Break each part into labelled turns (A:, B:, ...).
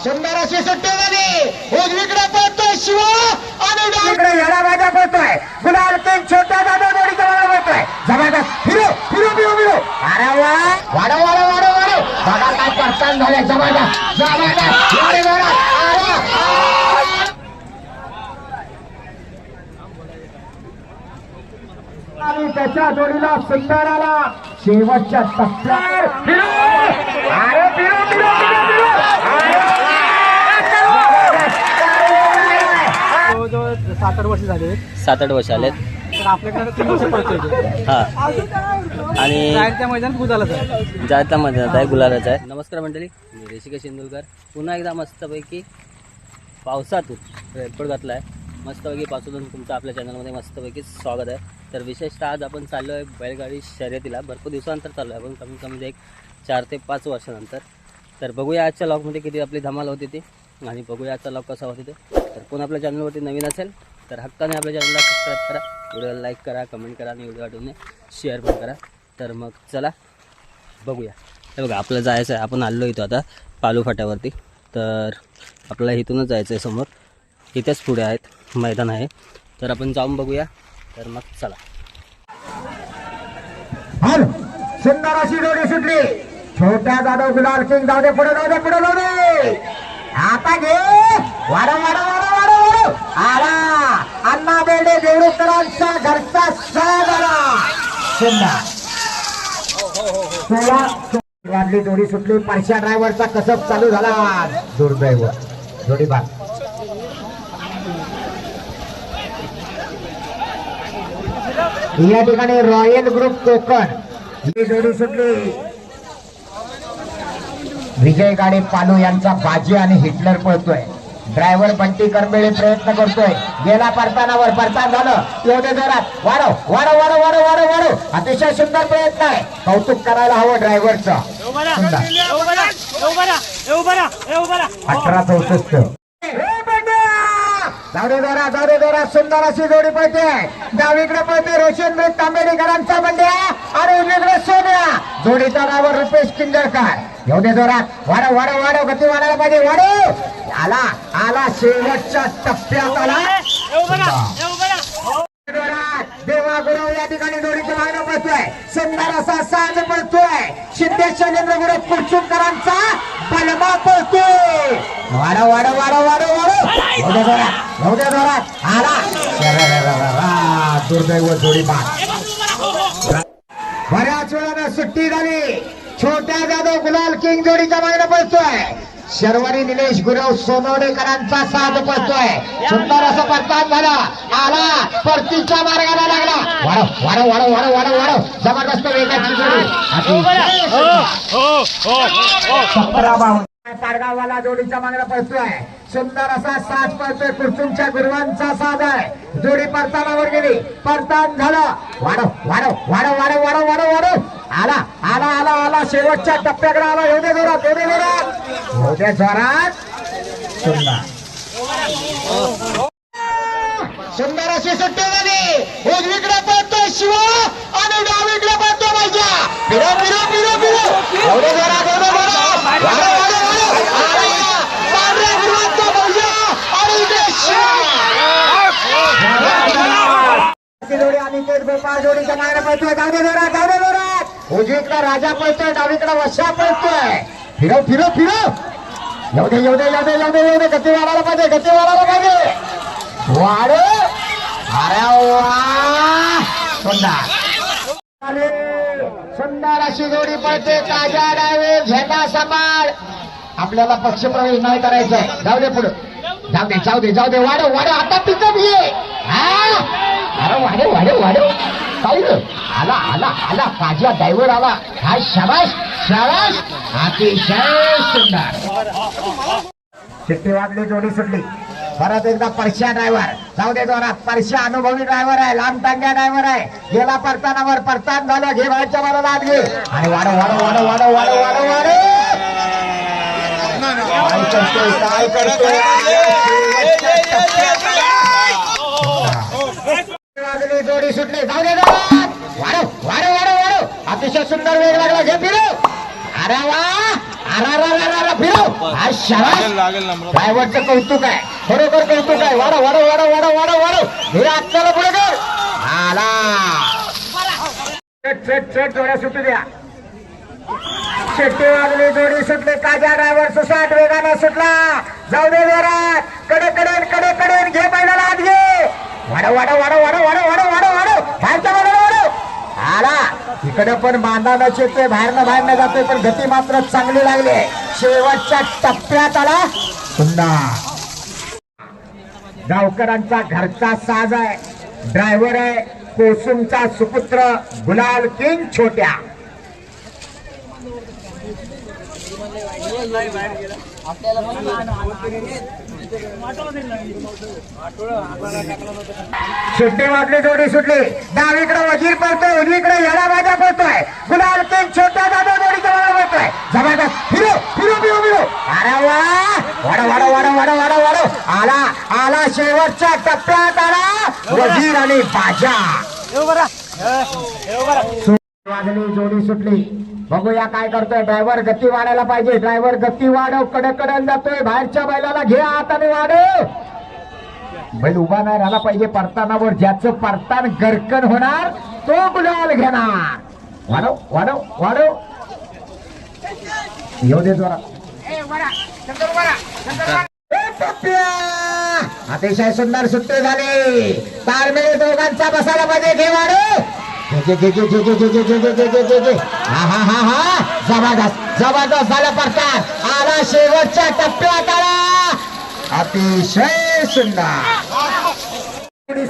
A: सुंदर अशी सुट्टी झाली. उजवीकडे पळतोय शिवा आणि डावीकडे येडा राजा पळतोय. गुलाल किंग छोट्या दादा जोडीचा वाडा पळतोय. जबरदस्त फिरो फिरो फिरो फिरो. अरे वा वाडो वाडो वाडो वाडो. बघा काय प्रस्थान झाले. जबरदस्त जबरदस्त. अरे आणि त्याच्या जोडीला सुंदराला शेवटच्या टप्प्यावर फिरो. अरे फिरो फिरो फिरो फिरो.
B: जवळ 7-8 वर्ष झाले.
C: 7-8 वर्ष आलेत.
B: तर आपल्याकडे 3 वर्ष पडतोय.
C: हा आणि
B: जायच्या मैदानात गुलालाच आहे.
C: जायचा मैदानात आहे, गुलालाच आहे. नमस्कार मंडळी, मी ऋषिकेश इंदुलकर पुन्हा एकदा मस्तपैकी पावसातून रेनकोट घातला आहे. मस्तपैकी पावसातून तुमचं आपल्या चॅनलमध्ये मस्तपैकी स्वागत आहे. तर विशेषतः आज आपण चाललो आहे बैलगाडी शर्यतीला. भरपूर दिवसानंतर चाललो आहे आपण, कमीत कमी एक 4 ते 5 वर्षानंतर. तर बघूया आजच्या लॉकमध्ये किती आपली धमाल होती ती, आणि बघूया आजचा लॉक कसा होती ते. तर कोण आपल्या चॅनलवरती नवीन असेल तर हक्काने आपल्या चॅनलला सबस्क्राईब करा, व्हिडिओला लाईक करा, कमेंट करा आणि व्हिडिओ आठवून शेअर पण करा. तर मग चला बघूया. हे बघा आपल्याला जायचं आहे. आपण आलो इथं आता पालू फाट्यावरती. तर आपल्याला इथूनच जायचं आहे. समोर इथेच पुढे आहेत मैदान आहे. तर आपण जाऊन बघूया. तर मग चला.
A: सुंदर अशी जोडी सुटली. छोट्या जाधव गुलाल किंग जाऊ दे पुढे जाऊ दे पुढे जाऊ दे. आता घे वाडो वाडो वाडो वाडो वाडो. आला अण्णा बेर्डे देवळकरांचा घरचा साज आला. सुंदर वाढली जोडी सुटली. परशा ड्रायव्हरचा कसब चालू झाला. दुर्दैव जोडी बाद. या ठिकाणी रॉयल ग्रुप कोकण ही जोडी सुटली. विजय गाडे पालू यांचा बाजी आणि हिटलर पळतोय. ड्रायव्हर बंटी करंबेळे प्रयत्न करतोय. गेला परतानावर परतान झालं. एवढे जोरात वाढव वाढव वाढव वाढव वाढव वाढव. अतिशय सुंदर प्रयत्न आहे. कौतुक करायला हवं ड्रायव्हरचं. 18-64 जाऊ दे जोरा सुंदर अशी जोडी पळते. डावीकडे पळते रोशन बेट तांबेडकरांचा बंड्या आणि उजवीकडे सोन्या. जोडीचा ड्रायव्हर रुपेश किंजळकर. येऊ दे जोरात वाढव वाढव वाढव. गती वाढायला पाहिजे. वाढव आला आला शेवटच्या टप्प्यात आला. देवा गुरव या ठिकाणी जोडीच्या मागणं पळतोय. सुंदर असा साज पळतोय. शिंदे शैलेंद्र गुरव कुर्चुमकरांचा बलमा पळतोय. वाढव वाढव वाढव वाढव वाढव. येऊ दे जोरात आला. दुर्दैव जोडी बाद. बऱ्याच वेळानं सुट्टी झाली. छोट्या जाधव गुलाल किंग जोडीच्या मागणं पळतोय. शर्वरी निलेश गुरव सोनवडेकरांचा साथ पळतोय. सुंदर असं परतान झाला. आला परतीच्या मार्गाला लागला. वाढव वाढव वाढव वाढव वाढव वाढव. जबरदस्त वेगाची जोडी. पारगाववाला जोडीच्या मागणं पळतोय. सुंदर असा साथ पळतोय. कुर्चुमच्या गुरुवांचा साथ आहे. जोडी परतानावर गेली. परतान झालं. वाढव वाढव वाढव वाढव वाढव वाढव वाढव. आला आला आला आला शेवटच्या टप्प्याकडे आला. येऊ दे जोरात येऊ दे जोरात येऊ दे जोरात. सुंदर सुंदर अशी सुट्टी झाली. उजवीकडे पळतोय शिवा आणि डावीकडे पळतोय माझ्या. फिरो फिरो फिरो फिरो. येऊ दे जोरात येऊ दे जोरात. जोडीच्या मागणं पळतोय. जाऊ दे जोरात जाऊ दे जोरात. उजवीकडे राजा पळतोय. डावीकडे वशा पळतोय. फिरो फिरो फिरो. येऊ दे येऊ दे येऊ दे येऊ दे येऊ दे. गती वाढायला पाहिजे गती वाढायला पाहिजे. वाढ अरे वा. सुंदर सुंदर अशी जोडी पळते. ताजा डायव्हर झेंडा सांभाळ. आपल्याला पक्षप्रवेश नाही करायचंय. जाऊ दे पुढे जाऊ दे जाऊ दे जाऊ दे. वाढव वाढव. आता पिकअप घे. अरे वाढव वाढव वाढव. पाहिलं आला आला आला. ताजा ड्रायव्हर आला. हा शाबाश शाबाश. अतिशय सुंदर. शिट्टी वाजली. जोडी सुटली. परत एकदा परशा ड्रायव्हर. जाऊ दे जोरात. परशा अनुभवी ड्रायव्हर आहे. लांब टांग्या ड्रायव्हर आहे. गेला परतानावर परतान झालं. घे बाहेरच्या मला आत घे. आणि वाढव वाढव वाढव वाढव वाढव वाढव वाढव. काय करतोय जोडी सुटली. जाऊ दे वाढव वाढव वाढव वाढव. अतिशय सुंदर वेग लागला. घे फिरो. अरे वा. अरे फिरो. शाबास ड्रायव्हरचं कौतुक आहे, बरोबर कौतुक आहे. वाढव वाढव वाढव वाढव वाढव वाढव हे आजच्याला पुढे कर आला चट जोड्या सुटू द्या. शेट्टी वाजली, जोडी सुटली, काजा ड्रायव्हर सुसाट वेगाने सुटला. जाऊ दे जोरात, कडे घे बैलाला आत घे. वाढव वाढव वाढव वाढव वाढव वाढव वाढव वाढव बाहेरच्या बाजूला वाढव आला. इकडे पण बांधानच येतोय, बाहेरनं जातोय, पण गती मात्र चांगली लागली. शेवटच्या टप्प्यात आला पुन्हा. गावकरांचा घरचा साज आहे, ड्रायव्हर आहे कोसुमचा सुपुत्र गुलाल किंग छोट्या. सुट्टी वाजली, जोडी सुटली. डावीकडे वजीर पळतोय, उजवीकडे येडा बाजा पळतोय. गुलाल किंग छोट्या दादा जोडीच्या मला पळतोय. जबरदस्त फिरो फिरो फिरो फिरो. अरे वा वाडा वाडा वाडा वाडा वाडा वाडा आला आला. शेवटच्या टप्प्यात आला वजीर आणि बाजा. वाजली, जोडी सुटली. बघूया काय करतोय ड्रायव्हर. गती वाढायला पाहिजे, ड्रायव्हर गती वाढव. कडकडन जातोय, बाहेरच्या बैलाला घे हाताने वाढव. बैल उभा नाही राहिला पाहिजे परतानावर. ज्याचं परतान गरकन होणार तो गुलाल घेणार. वाढव वाढव वाढव येऊ दे जोरा. अतिशय सुंदर सुट्टी झाली. तारमेळ दोघांचा बसायला पाहिजे. घे वाढव. जबरदस्त झालं परतात. आला शेवटच्या टप्प्यात आला. अतिशय सुंदर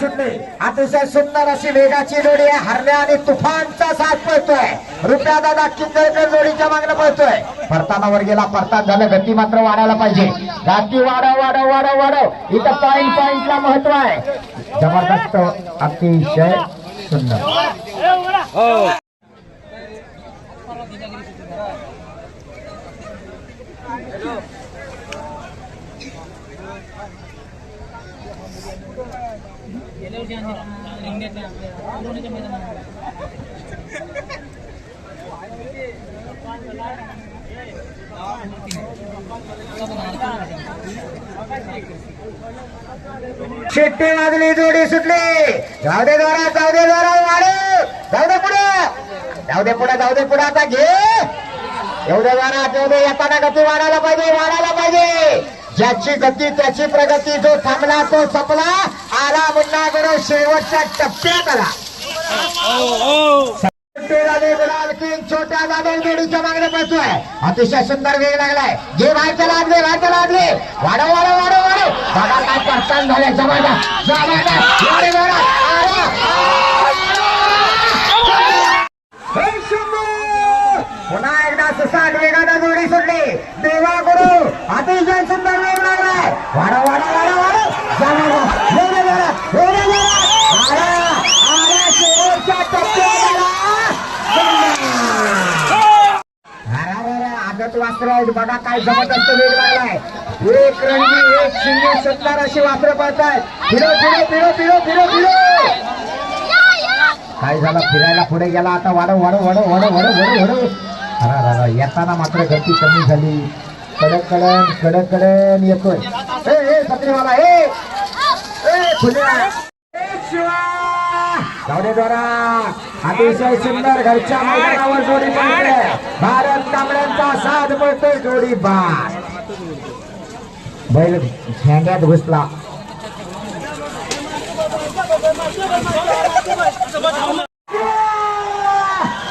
A: सुटली. अतिशय सुंदर अशी वेगाची जोडी आहे. हरण्या आणि तुफानचा साथ पळतोय. रुपया दादा किंजळकर जोडीच्या मागणं पळतोय. परतानावर गेला, परतात झालं. गती मात्र वाढायला पाहिजे. गती वाढव वाढव वाढव वाढव. इथं पॉइंटला महत्व आहे. जबरदस्त अतिशय सुंदर. शिट्टी वाजली, जोडी सुटली. जाऊ दे जोरात, जाऊ दे जोरात, वाढव. जाऊ दे पुढे, जाऊ दे पुढे, जाऊ दे पुढे. आता घे एवढे जोरात, एवढे येताना गती वाढायला पाहिजे, वाढायला पाहिजे. ज्याची गती त्याची प्रगती. जो थांबला तो संपला. आला मुन्ना गुरु शेवटच्या टप्प्यात आला. गुलाल किंग छोट्या जाधव जोडीच्या मागणे पळतोय. अतिशय सुंदर वेग लागलाय. घे बाहेरच्या लागले, बाहेरच्या लागले. वाढव वाढव वाढव वाढव. बघा काय पडतान झाले. जबरदस्त जबरदस्त. पुन्हा एकदा सुसाट वेगाने जोडी सुटली. देवा गुरु अतिशय सुंदर वेग लागलाय. वाढव वाढव वाढव वाढव. शेवटच्या टप्प्यात आगत वास्त्र आहेत. बघा काय जबरदस्त वेग लागलाय. एक रंगी एक शिंगे सुंदर अशी वास्त्र पळतायत. फिरो फिरो फिरो फिरो फिरो फिरो. काय झालं, फिरायला पुढे गेला. आता वाढव वाढव वाढव वाढव वाढव वाढव वाढव. अरे येताना मात्र गती कमी झाली. कडकडन कडकडन येतोय. ए छत्रीवाला ए खुल्या जाऊ दे जोरा. अतिशय सुंदर घरच्या मैदानावर जोडी पळते. भारत तांबड्यांचा साथ पळतोय. जोडी बाद. बैल झेंड्यात घुसला.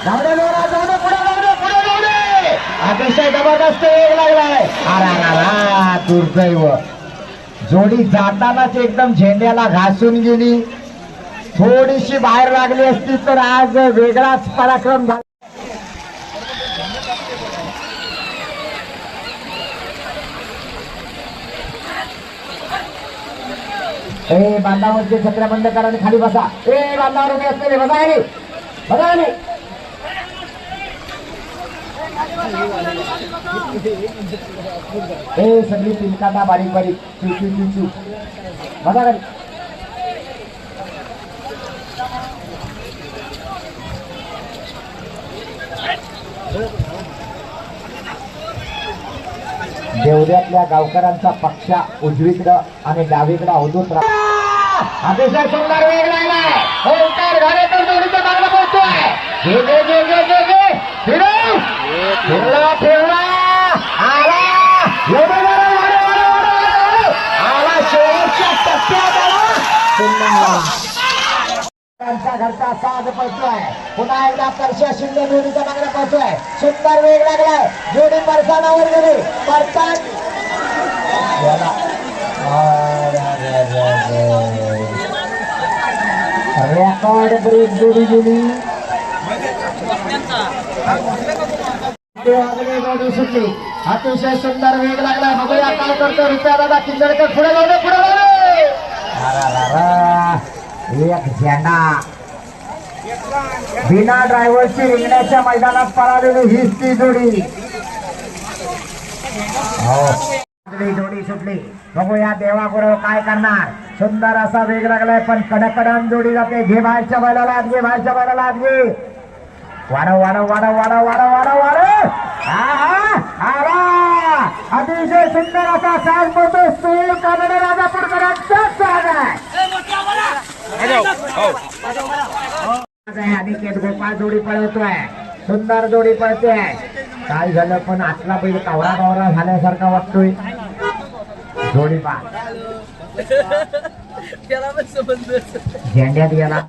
A: जाऊ दे जोरा, जाऊ दे पुढे, जाऊ दे पुढे, जाऊ दे. अतिशय जबरदस्त वेग लागलाय. अरा दुर्दैव. जोडी जातानाच एकदम झेंड्याला घासून गेली. थोडीशी बाहेर लागली असती तर आज वेगळाच पराक्रम झाला. ए बांधावरचे छत्र्या बंद करा आणि खाली बसा. ए बांधावर उभे असलेले बसा आले, बसा आले. ए सगळी पिलकांना बारीक बारीक चू बसा खाली. देवऱ्यातल्या गावकऱ्यांचा पक्ष उजवीकडं आणि डावीकडं अवधूत अतिशय सुंदर वेग लागलाय. ओंकार घारेकर जोडीचा मागणं पोहोचतोय. घे घे घे घे घे घे फिरव फिरला फिरला आला आला शेवटच्या टप्प्यात आला. त्यांचा घरचा साज पळतोय. पुन्हा एकदा परशा शिंदे जोडीचा मागणं पोहोचतोय. सुंदर वेग लागलाय. जोडी परसानावर गेली. परसान रेकॉर्ड ब्रेक जोडी गेली. जोडी सुटली. अतिशय सुंदर वेग लागला. बघूया काय करतो रुपया दादा किंजळकर. पुढे लावले पुढे लावले. एक झेंडा बिना ड्रायव्हरची रिंगण्याच्या मैदानात पळालेली हीच ती जोडी. जोडी सुटली. बघूया देवागुरव काय करणार. सुंदर असा वेग लागलाय पण कडकडन जोडी जाते. घे बाहेरच्या बैलाला आत घे. बाहेरच्या बैलाला आत घे. वाढव वाढव वाढव वाढव वाढव वाढव वाढव. अतिशय सुंदर असा साज पडतो. सुनील कानडे राजापूरकरांचा साज आहे. अनिकेत गोपाळ जोडी पळवतोय. सुंदर जोडी पळते. काय झालं पण आतला बैल कावरा कावरा झाल्यासारखा वाटतोय. जोडी पा झेंड्यात गेला.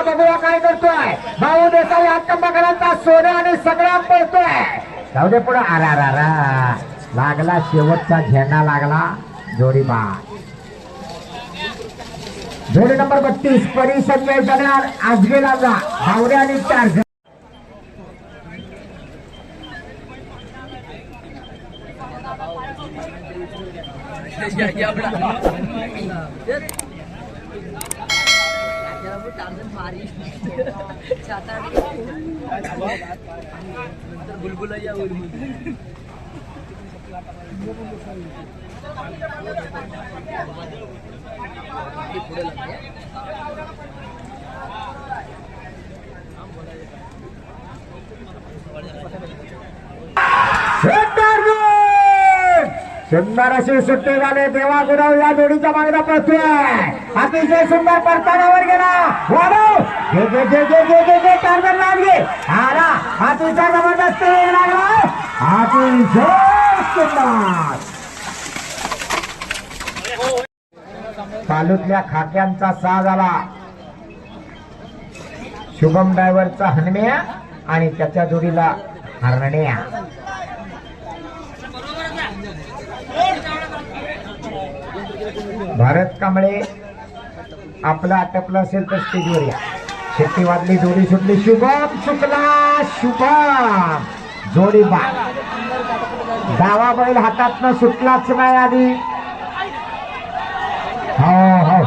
A: बघूया काय करतोय. भाऊ देसाई हक्कंबाकरांचा सोनं आणि सगळा पळतोय. जाऊ दे पुढे. आरा लागला शेवटचा झेंडा लागला. जोडी पा जोडी नंबर 32 परी संजय जगणार आजगेला जा भावरे आणि 4
C: बुलबुला या
A: सुंदर अशी सुट्टी झाले. देवागुरव या जोडीच्या मागणं पळतोय. अतिशय सुंदर परतानावर गेला. वाढव घे घे घे घे घे घे घे टार्गेट लागले. आला अतिशय जबरदस्त वेग लागला. अतिशय सुंदर तालुक्यातल्या खाक्यांचा साज आला. शुभम ड्रायव्हरचा हनम्या आणि त्याच्या जोडीला हरण्या. भारत कांबळे आपलं आटपलं असेल तर स्टेजवर या. शेट्टी वाजली. जोडी सुटली. शुभम शुक्ला शुभम जोडी बा डावा बैल हातातनं सुटलाच नाही आधी. हो हो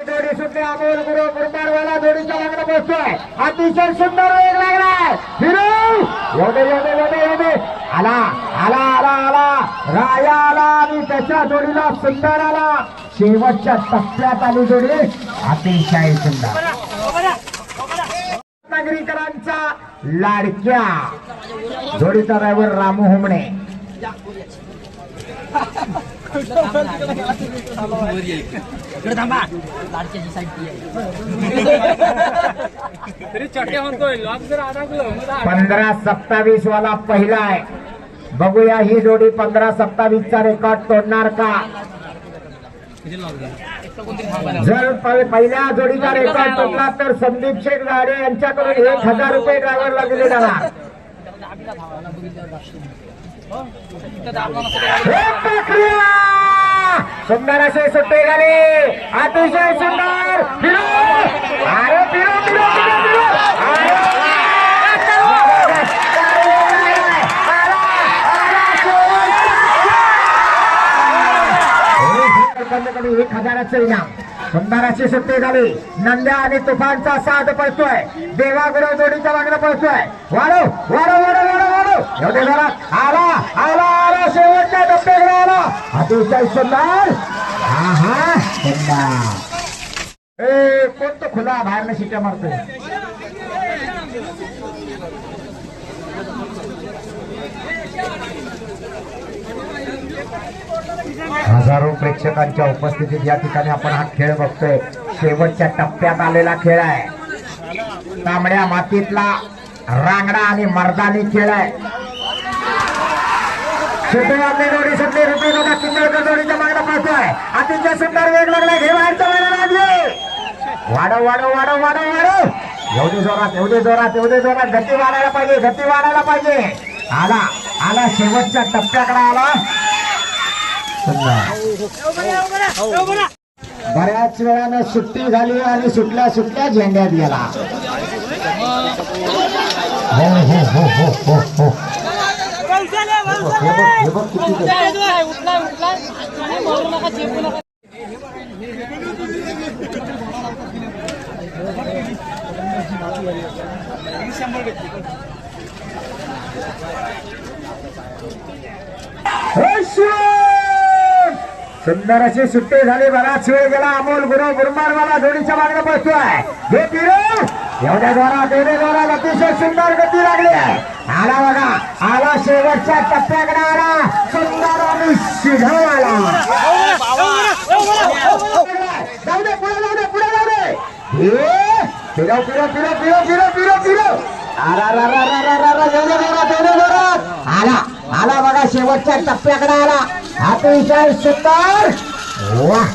A: जोडी सुटली. अमोल गुरु गुरुमारवाला जोडीच्या मागणं पोहोचतोय. अतिशय सुंदर वेग लागलाय. फिरव एवढे एवढे एवढे एवढे आला आला आला आला राया आला आणि त्याच्या जोडीला सुंदर आला. शेवटच्या टप्प्यात आली जोडी. अतिशय सुंदर नागरिकांचा लाडक्या जोडीचा ड्रायव्हर रामू हुमणे.
B: तरी चट्या म्हणतोय लॉक जर अडकलं
A: 15-27 वाला पहिला आहे. बघूया ही जोडी 15-27 रेकॉर्ड तोडणार का. जर पहिल्या जोडीचा रेकॉर्ड तोडला तर संदीप शेठ गाडे यांच्याकडून 1000 रुपये ड्रायव्हरला दिले जाणार. सुंदर असे सुट्टे झाले. अतिशय सुंदर फिरो. अरे फिरो फिरो फिरो फिरो. अरे 1000चं इनाम. सुंदर अशी सुट्टी झाली. नंद्या आणि तुफानचा साथ पळतोय. देवागुरव जोडीच्या मागणं पळतोय. वाढव वाढव वाढव वाढव वाढव एवढे जरा आला आला आला शेवटच्या टप्प्याकडे आला. अतिशय सुंदर. हा हा सुंदर. कोणतं खुला बाहेरनं शिट्या मारतोय. हजारो प्रेक्षकांच्या उपस्थितीत या ठिकाणी आपण हा खेळ बघतोय. शेवटच्या टप्प्यात आलेला खेळ आहे. तांबड्या मातीतला रांगडा आणि मर्दानी खेळ आहे. सुटवातली जोडी सुटली. रुपये बघा किंजळकर जोडीच्या मागला पळतोय. अतिशय सुंदर वेग लागला. घे बाहेरच्या मैदानात वाढव वाढव वाढव वाढव वाढव. एवढी जोरात एवढी जोरात एवढी जोरात गती वाढायला पाहिजे. गती वाढायला पाहिजे. आला आला शेवटच्या टप्प्याकडे आला. बऱ्याच वेळानं सुट्टी झाली आणि सुटल्या सुटल्या झेंड्यात गेला. हो हो हो हो हो हो. हे बघ किती सुंदर अशी सुट्टी झाली. बराच वेळ गेला. अमोल गुरु गुरमारवाला जोडीच्या मागणं बसतोय. हे पिरो एवढ्या जोरात अतिशय सुंदर गती लागली आहे. आला बघा आला शेवटच्या टप्प्याकडे आला. सुंदर आणि शिढव आला. जाऊ दे पुढे जाऊ दे पुढे जाऊ दे. फिरव फिरव फिरव फिरव फिरव फिरव फिरव. आला आला बघा शेवटच्या टप्प्याकडे आला. अतिशय सुंदर. वाह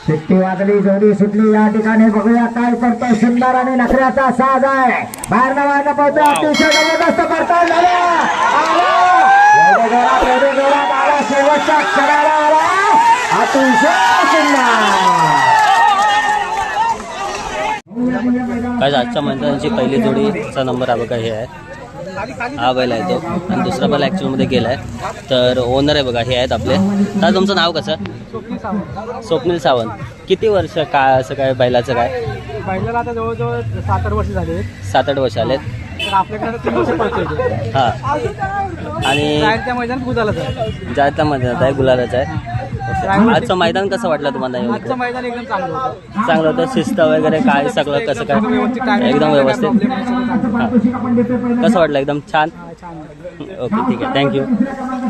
A: सुट्टी वाजली. जोडी सुटली. या ठिकाणी बघूया काय करतोय. सुंदर आणि नखऱ्याचा साज आहे. बाहेर नवायला पाहतोय. अतिशय जबरदस्त परताव झाला. एवढे जोरात आला. शेवटच्या क्षणाला आला. अतिशय सुंदर.
C: काय आजच्या मैदानाची पहिली जोडीचा नंबर हा बघा हे आहे. हा बैल आहे तो आणि दुसरा बैल ॲक्च्युअलमध्ये गेला आहे. तर ओनर आहे बघा हे आहेत आपले. तर तुमचं नाव कसं? स्वप्नील सावंत. किती वर्ष काय असं काय बैलाचं काय?
B: बैलाला आता जवळजवळ 7-8 वर्ष झाले.
C: 7-8 वर्ष आलेत.
B: तर आपल्याकडे 3 वर्ष पडतोय.
C: हां आणि
B: त्या मैदानात गुलालाच आहे.
C: जायचा मैदानात आहे गुलालाच आहे. आजचं मैदान कसं वाटलं तुम्हाला?
B: आजचं मैदान एकदम चांगलं होतं.
C: चांगलं होतं. शिस्त वगैरे काय सगळं कसं काय? एकदम व्यवस्थित. कसं वाटलं? एकदम छान. ओके ठीक आहे थँक्यू.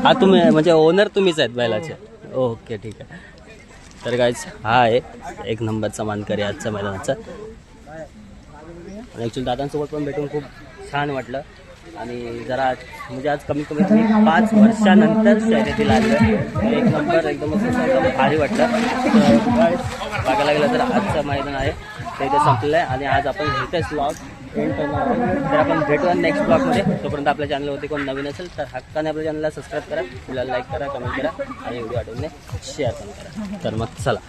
C: हा तुम्ही म्हणजे ओनर तुम्हीच आहेत बैलाचे? ओके ठीक आहे. तर गाईज हा आहे एक नंबरचा मानकरी आजच्या मैदानाचा. ॲक्च्युली दादांसोबत पण भेटून खूप छान वाटलं. आणि जरा म्हणजे आज कमीत कमी 5 वर्षानंतर शर्यतीला आलं. एक नंबर एकदम भारी वाटलं. तर बघायला गेलं तर आजचं मैदान आहे ते इथे संपलेलं आहे. आणि आज आपण इथेच ब्लॉग एंड करणार आहोत. तर आपण भेटूया नेक्स्ट ब्लॉगमध्ये. तोपर्यंत आपल्या चॅनलवरती कोण नवीन असेल तर हक्काने आपल्या चॅनलला सबस्क्राईब करा. व्हिडिओला लाईक करा, कमेंट करा आणि व्हिडिओ आठवणे शेअर पण करा. तर मग चला.